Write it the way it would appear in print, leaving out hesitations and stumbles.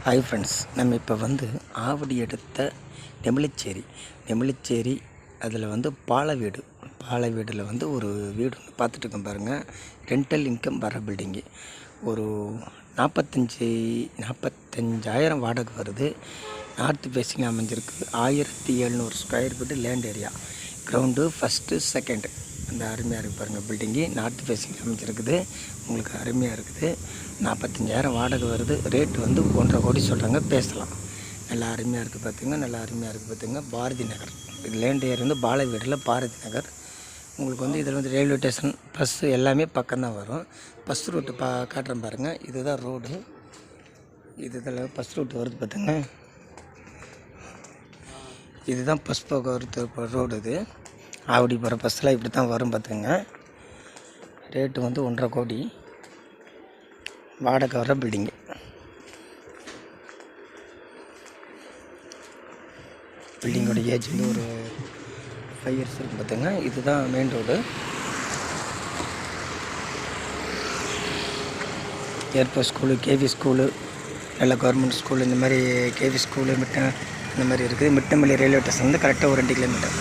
Hi friends, நம்ம இப்போ வந்து ஆவடி எடுத்த நெமிலிச்சேரி அதில் வந்து பாலவீடில் வந்து ஒரு வீடு ஒன்று பார்த்துட்ருக்கோம் பாருங்கள். ரெண்டல் இன்கம் வர பில்டிங்கு ஒரு 45,000 வாடகை வருது. நார்த் ஃபேஸிங் அமைஞ்சிருக்கு. 1700 square feet land area. Ground first second அந்த அருமையாக இருக்குது பாருங்கள். பில்டிங்கு நார்த் ஃபேஸிங் அமைஞ்சிருக்குது. உங்களுக்கு அருமையாக இருக்குது. 45,000 வாடகை வருது. ரேட்டு வந்து 1.5 கோடி சொல்கிறாங்க. பேசலாம். நல்லா அருமையாக இருக்குது பார்த்துங்க. பாரதி நகர் இது லேண்ட் ஏரியா வந்து பாலவீடில் பாரதி நகர். உங்களுக்கு வந்து இதில் வந்து ரயில்வே ஸ்டேஷன் பஸ்ஸு எல்லாமே பக்கம்தான் வரும். பஸ் ரூட்டு காட்டுறேன் பாருங்கள். இதுதான் ரோடு. இதில் பஸ் ரூட்டு வருது பார்த்துங்க. இதுதான் பஸ் போக்குவரத்து ரோடு. இது ஆவடி போகிற பஸ்ஸில் இப்படி தான் வரும் பார்த்துங்க. ரேட்டு வந்து 1.5 கோடி வாடகை வர பில்டிங்கு. பில்டிங்கோட ஏஜ் வந்து ஒரு 5 இயர்ஸ் இருக்கும் பார்த்துங்க. இதுதான் main road. Airport school, KV school, நல்ல கவர்மெண்ட் ஸ்கூலு, இந்த மாதிரி கேவி ஸ்கூலு இந்த மாதிரி இருக்குது. மிட்டமல்லி ரயில்வே ஸ்டேஷன் வந்து கரெக்டாக ஒரு 2 கிலோமீட்டர்.